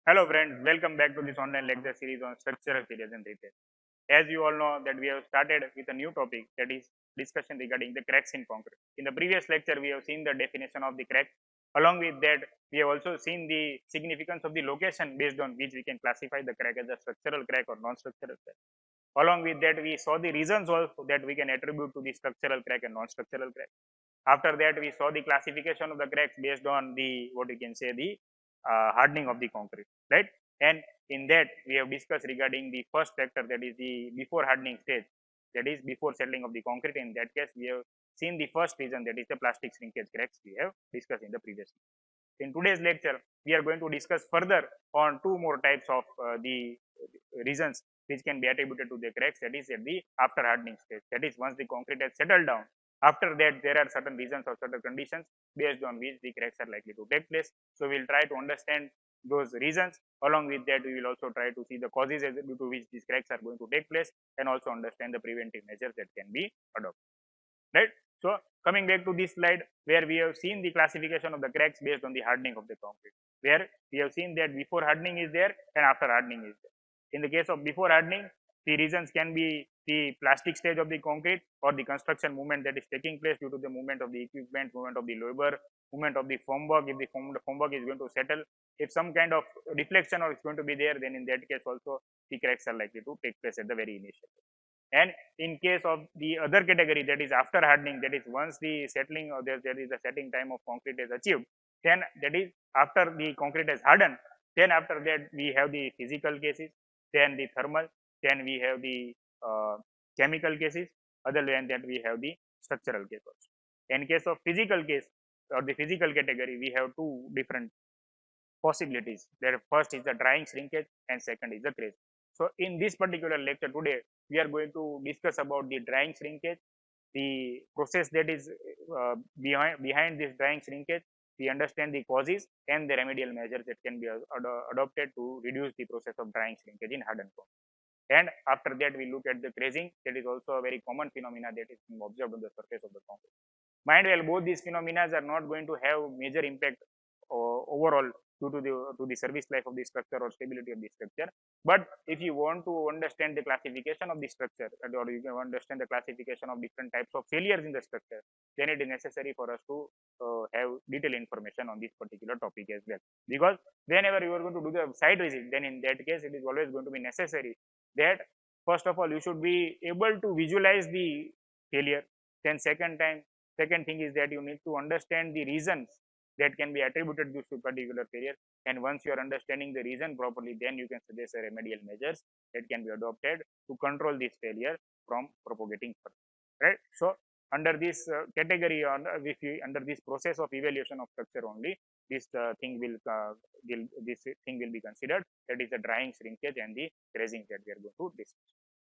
Hello friends, welcome back to this online lecture series on structural failures and repair. As you all know that we have started with a new topic, that is discussion regarding the cracks in concrete. In the previous lecture, we have seen the definition of the crack. Along with that, we have also seen the significance of the location based on which we can classify the crack as a structural crack or non-structural crack. Along with that, we saw the reasons also that we can attribute to the structural crack and non-structural crack. After that, we saw the classification of the cracks based on the what you can say the hardening of the concrete, right? And in that, we have discussed regarding the first factor, that is the before hardening stage, that is before settling of the concrete. In that case, we have seen the first reason, that is the plastic shrinkage cracks we have discussed in the previous. In today's lecture, we are going to discuss further on two more types of the reasons which can be attributed to the cracks, that is at the after hardening stage. That is once the concrete has settled down. After that, there are certain reasons or certain conditions based on which the cracks are likely to take place. So we'll try to understand those reasons. Along with that, we will also try to see the causes due to which these cracks are going to take place, and also understand the preventive measures that can be adopted. Right? So coming back to this slide, where we have seen the classification of the cracks based on the hardening of the concrete, where we have seen that before hardening is there and after hardening is there. In the case of before hardening, the reasons can be the plastic stage of the concrete or the construction movement that is taking place due to the movement of the equipment, movement of the labor, movement of the formwork. If the formwork is going to settle, if some kind of deflection or is going to be there, then in that case also the cracks are likely to take place at the very initial. And in case of the other category, that is after hardening, that is once the settling or there is a setting time of concrete is achieved, then that is after the concrete has hardened, then after that we have the physical cases, then the thermal, then we have the chemical cases, other than that we have the structural case also. In case of physical case or the physical category, we have two different possibilities. There first is the drying shrinkage and second is the craze. So in this particular lecture today, we are going to discuss about the drying shrinkage, the process that is behind this drying shrinkage. We understand the causes and the remedial measures that can be adopted to reduce the process of drying shrinkage in hardened concrete. And after that, we look at the crazing. That is also a very common phenomena that is being observed on the surface of the concrete. Mind well, both these phenomena are not going to have major impact overall due to the service life of the structure or stability of the structure. But if you want to understand the classification of the structure, or you can understand the classification of different types of failures in the structure, then it is necessary for us to have detailed information on this particular topic as well. Because whenever you are going to do the site visit, then in that case, it is always going to be necessary that first of all you should be able to visualize the failure. Then second thing is that you need to understand the reasons that can be attributed to particular failure. And once you are understanding the reason properly, then you can suggest remedial measures that can be adopted to control this failure from propagating further. Right? So under this category, under this process of evaluation of structure only, this thing will be considered. That is the drying shrinkage and the crazing that we are going to discuss.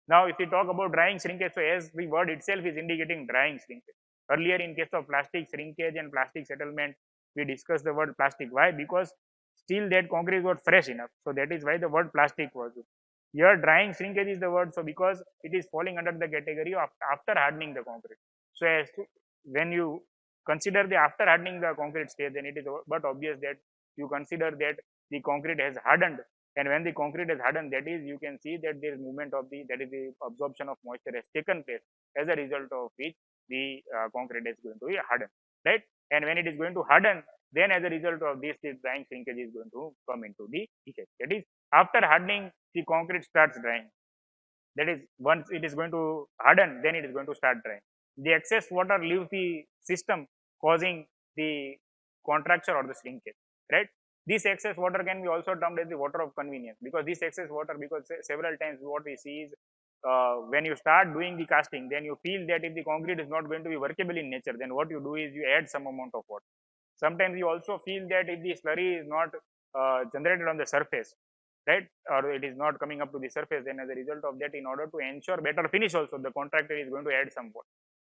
Now, if we talk about drying shrinkage, so as the word itself is indicating drying shrinkage. Earlier, in case of plastic shrinkage and plastic settlement, we discussed the word plastic. Why? Because still that concrete was fresh enough. So that is why the word plastic was used. Here, drying shrinkage is the word. So because it is falling under the category of after hardening the concrete. So as to, when you consider the after hardening the concrete stage, then it is but obvious that you consider that the concrete has hardened, and when the concrete is hardened, that is you can see that there is movement of the, that is the absorption of moisture has taken place, as a result of which the concrete is going to be hardened, right? And when it is going to harden, then as a result of this, the drying shrinkage is going to come into the effect. That is, after hardening, the concrete starts drying. That is, once it is going to harden, then it is going to start drying. The excess water leaves the system, causing the contraction or the shrinkage, right? This excess water can be also termed as the water of convenience, because this excess water, because several times what we see is when you start doing the casting, then you feel that if the concrete is not going to be workable in nature, then what you do is you add some amount of water. Sometimes you also feel that if the slurry is not generated on the surface, right, or it is not coming up to the surface, then as a result of that, in order to ensure better finish also, the contractor is going to add some water.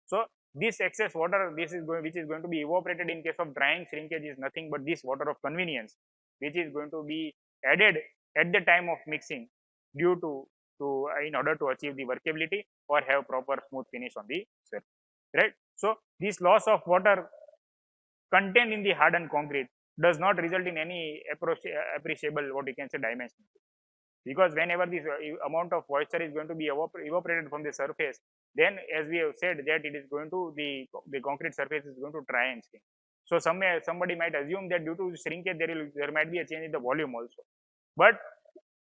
So this excess water, which is going to be evaporated in case of drying shrinkage, is nothing but this water of convenience, which is going to be added at the time of mixing, due to in order to achieve the workability or have proper smooth finish on the surface, right? So this loss of water contained in the hardened concrete, does not result in any appreciable what you can say dimension, because whenever this amount of moisture is going to be evaporated from the surface, then as we have said that it is going to the concrete surface is going to dry and shrink. So somebody might assume that due to shrinkage there might be a change in the volume also, but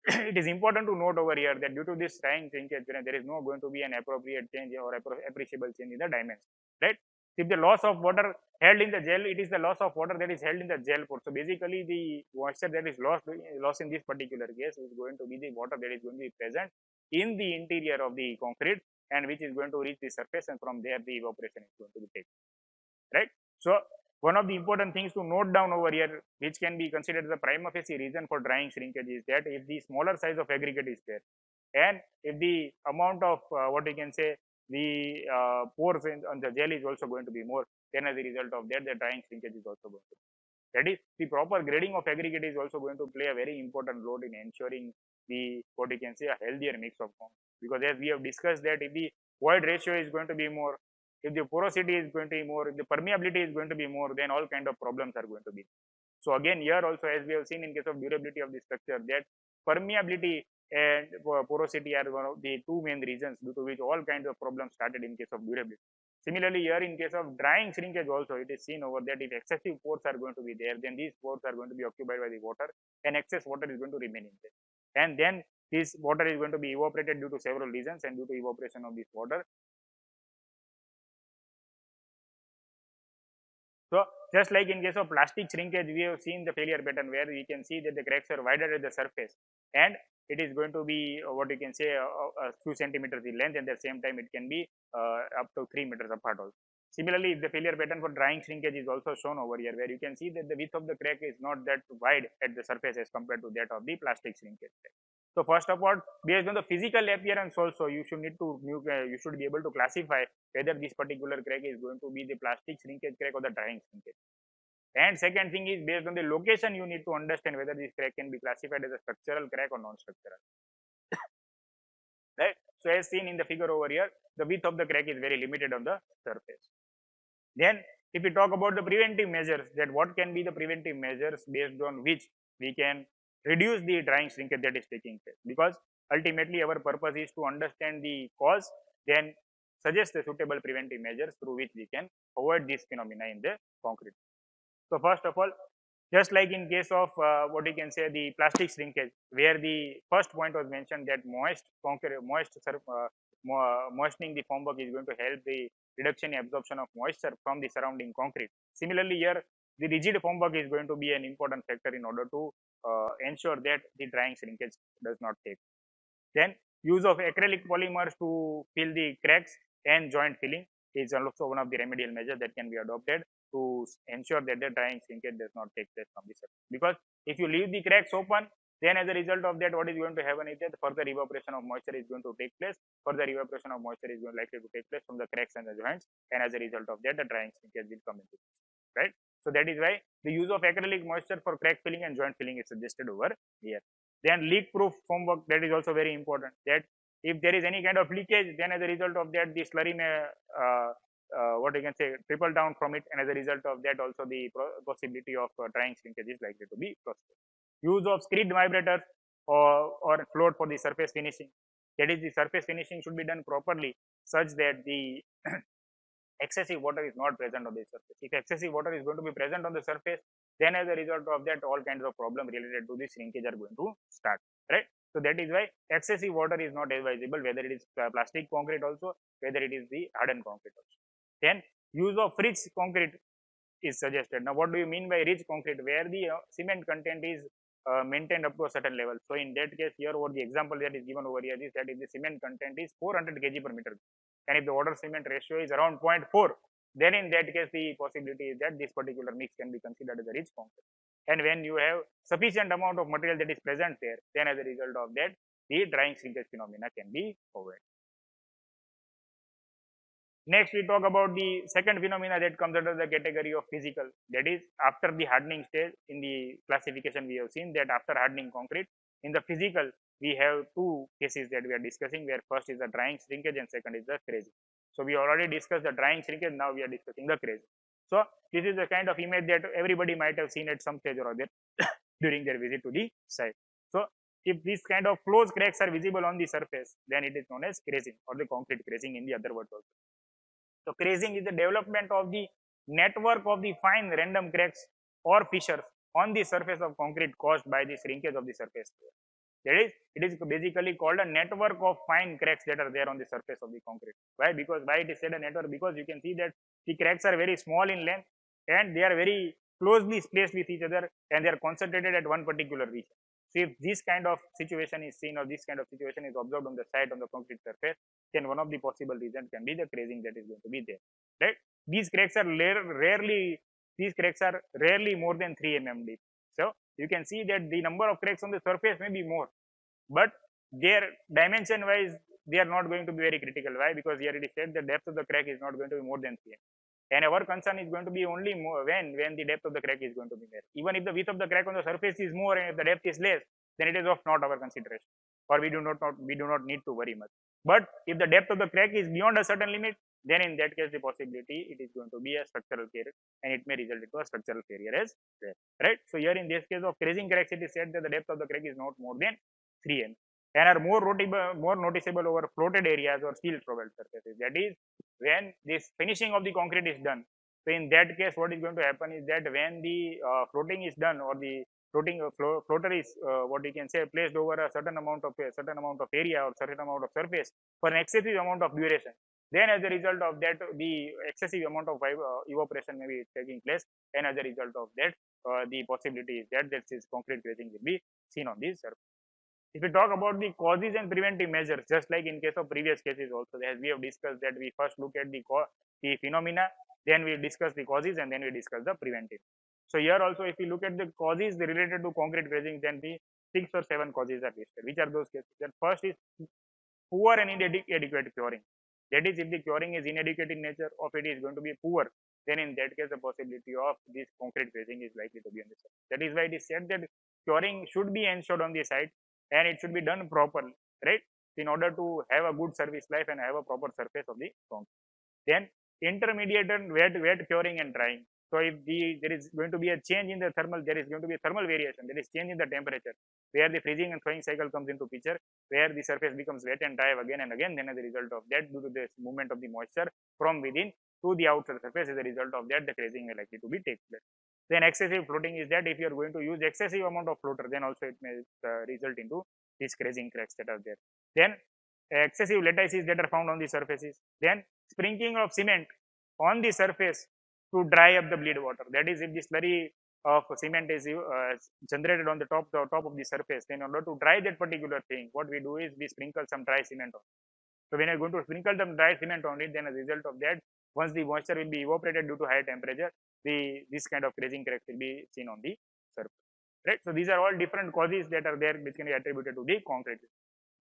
it is important to note over here that due to this drying shrinkage, there is no going to be an appropriate change or appreciable change in the dimension, right? If the loss of water held in the gel, it is the loss of water that is held in the gel pore. So basically, the moisture that is lost in this particular case is going to be the water that is going to be present in the interior of the concrete, and which is going to reach the surface, and from there the evaporation is going to be taken, right? So one of the important things to note down over here, which can be considered the prima facie reason for drying shrinkage, is that if the smaller size of aggregate is there, and if the amount of what you can say the pores on the gel is also going to be more, then as a result of that, the drying shrinkage is also going to be. That is, the proper grading of aggregate is also going to play a very important role in ensuring the what you can say a healthier mix of compounds. Because as we have discussed that if the void ratio is going to be more, if the porosity is going to be more, if the permeability is going to be more, then all kind of problems are going to be. So again, here also, as we have seen in case of durability of the structure, that permeability and porosity are one of the two main reasons due to which all kinds of problems started in case of durability. Similarly, here in case of drying shrinkage also, it is seen over that if excessive pores are going to be there, then these pores are going to be occupied by the water, and excess water is going to remain in there. And then this water is going to be evaporated due to several reasons, and due to evaporation of this water. So just like in case of plastic shrinkage, we have seen the failure pattern where we can see that the cracks are wider at the surface, and it is going to be what you can say a few centimeters in length, and at the same time it can be up to 3 meters apart also. Similarly, the failure pattern for drying shrinkage is also shown over here, where you can see that the width of the crack is not that wide at the surface as compared to that of the plastic shrinkage. So first of all, based on the physical appearance also, you should you should be able to classify whether this particular crack is going to be the plastic shrinkage crack or the drying shrinkage. And second thing is, based on the location, you need to understand whether this crack can be classified as a structural crack or non-structural. Right? So as seen in the figure over here, the width of the crack is very limited on the surface. Then if we talk about the preventive measures, that what can be the preventive measures based on which we can reduce the drying shrinkage that is taking place, because ultimately our purpose is to understand the cause, then suggest the suitable preventive measures through which we can avoid this phenomena in the concrete. So first of all, just like in case of what you can say the plastic shrinkage, where the first point was mentioned that moistening the formwork is going to help the reduction in absorption of moisture from the surrounding concrete. Similarly, here the rigid formwork is going to be an important factor in order to ensure that the drying shrinkage does not take. Then use of acrylic polymers to fill the cracks and joint filling is also one of the remedial measures that can be adopted to ensure that the drying shrinkage does not take place from the surface. Because if you leave the cracks open, then as a result of that, what is going to happen is that further evaporation of moisture is going to take place. Further evaporation of moisture is likely to take place from the cracks and the joints, and as a result of that, the drying shrinkage will come into place, right? So that is why the use of acrylic moisture for crack filling and joint filling is suggested over here. Then leak proof formwork, that is also very important, that if there is any kind of leakage, then as a result of that the slurry may what you can say trickle down from it, and as a result of that also the possibility of drying shrinkage is likely to be prospered. Use of screed vibrators or float for the surface finishing, that is the surface finishing should be done properly such that the excessive water is not present on the surface. If excessive water is going to be present on the surface, then as a result of that, all kinds of problems related to the shrinkage are going to start, right? So that is why excessive water is not advisable, whether it is plastic concrete also, whether it is the hardened concrete also. Then use of rich concrete is suggested. Now, what do you mean by rich concrete? Where the cement content is maintained up to a certain level. So in that case, here what the example that is given over here is that if the cement content is 400 kg per meter, and if the water cement ratio is around 0.4, then in that case the possibility is that this particular mix can be considered as a rich concrete. And when you have sufficient amount of material that is present there, then as a result of that, the drying shrinkage phenomena can be avoided. Next, we talk about the second phenomena that comes under the category of physical. That is, after the hardening stage in the classification, we have seen that after hardening concrete, in the physical, we have two cases that we are discussing, where first is the drying shrinkage and second is the crazing. So we already discussed the drying shrinkage, now we are discussing the crazing. So this is the kind of image that everybody might have seen at some stage or other during their visit to the site. So if these kind of closed cracks are visible on the surface, then it is known as crazing or the concrete crazing in the other words also. So crazing is the development of the network of the fine random cracks or fissures on the surface of concrete caused by the shrinkage of the surface. That is, it is basically called a network of fine cracks that are there on the surface of the concrete. Why? Because why it is said a network? Because you can see that the cracks are very small in length and they are very closely spaced with each other and they are concentrated at one particular region. So if this kind of situation is seen or this kind of situation is observed on the site on the concrete surface, then one of the possible reasons can be the crazing that is going to be there. Right? These cracks are rarely more than 3 mm deep. So you can see that the number of cracks on the surface may be more, but their dimension wise they are not going to be very critical. Why? Because here it is said the depth of the crack is not going to be more than 3 mm. And our concern is going to be only more when the depth of the crack is going to be there. Even if the width of the crack on the surface is more and if the depth is less, then it is of not our consideration, or we do not need to worry much. But if the depth of the crack is beyond a certain limit, then in that case the possibility it is going to be a structural failure and it may result into a structural failure as well. Right? So here in this case of crazing cracks, it is said that the depth of the crack is not more than 3 mm and are more noticeable over floated areas or steel trowel surfaces. That is, when this finishing of the concrete is done. So in that case, what is going to happen is that when the floating is done or the floater is what you can say placed over a certain amount of area or certain amount of surface for an excessive amount of duration, then as a result of that the excessive amount of evaporation may be taking place, and as a result of that the possibility is that this concrete crazing will be seen on the surface. If we talk about the causes and preventive measures, just like in case of previous cases also, as we have discussed that we first look at the phenomena, then we discuss the causes and then we discuss the preventive. So here also if we look at the causes related to concrete crazing, then the 6 or 7 causes are listed. Which are those cases? Then first is poor and inadequate curing. That is, if the curing is inadequate in nature or if it is going to be poor, then in that case the possibility of this concrete crazing is likely to be on the site. That is why it is said that curing should be ensured on the site and it should be done properly, right? In order to have a good service life and have a proper surface of the concrete. Then intermediate and wet curing and drying. So if there is going to be a change in the thermal, there is going to be a thermal variation, there is change in the temperature, where the freezing and thawing cycle comes into picture, where the surface becomes wet and dry again and again. Then as a result of that, due to this movement of the moisture from within to the outer surface, as a result of that, the crazing may likely to be take place. Then excessive floating is that if you are going to use excessive amount of floater, then also it may result into these crazing cracks that are there. Then excessive lattices that are found on the surfaces. Then sprinkling of cement on the surface to dry up the bleed water. That is, if the slurry of cement is generated on the top of the surface, then in order to dry that particular thing, what we do is we sprinkle some dry cement on it. So when you're going to sprinkle some dry cement on it, then as a result of that, once the moisture will be evaporated due to high temperature, this kind of crazing cracks will be seen on the surface. Right? So these are all different causes that are there which can be attributed to the concrete.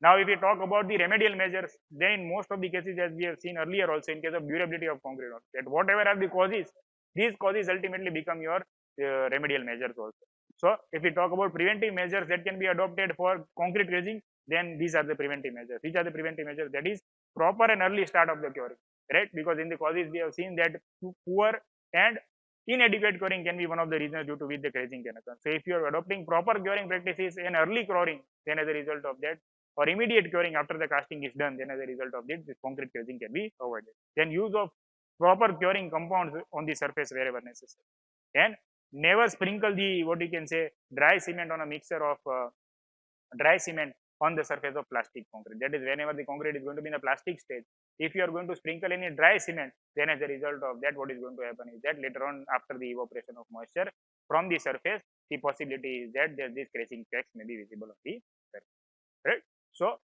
Now, if we talk about the remedial measures, then in most of the cases, as we have seen earlier also in case of durability of concrete, that whatever are the causes, these causes ultimately become your remedial measures also. So if we talk about preventive measures that can be adopted for concrete crazing, then these are the preventive measures. Which are the preventive measures? That is proper and early start of the curing, right? Because in the causes we have seen that poor and inadequate curing can be one of the reasons due to which the crazing can occur. So if you are adopting proper curing practices and early curing, then as a result of that, or immediate curing after the casting is done, then as a result of this concrete crazing can be avoided. Then use of proper curing compounds on the surface wherever necessary. And never sprinkle the what you can say dry cement on a mixture of dry cement on the surface of plastic concrete. That is, whenever the concrete is going to be in a plastic stage, if you are going to sprinkle any dry cement, then as a result of that, what is going to happen is that later on, after the evaporation of moisture from the surface, the possibility is that these crazing cracks may be visible on the surface. Right? So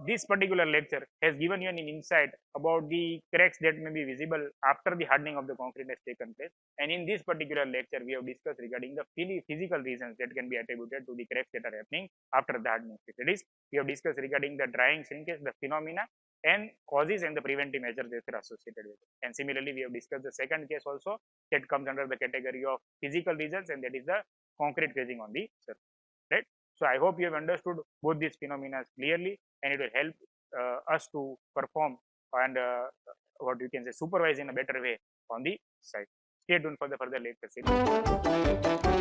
this particular lecture has given you an insight about the cracks that may be visible after the hardening of the concrete has taken place. And in this particular lecture, we have discussed regarding the physical reasons that can be attributed to the cracks that are happening after the hardening. That is, we have discussed regarding the drying shrinkage, the phenomena, and causes and the preventive measures that are associated with it. And similarly, we have discussed the second case also that comes under the category of physical reasons, and that is the concrete crazing on the surface. Right? So I hope you have understood both these phenomena clearly, and it will help us to perform and what you can say supervise in a better way on the site. Stay tuned for the further lecture series.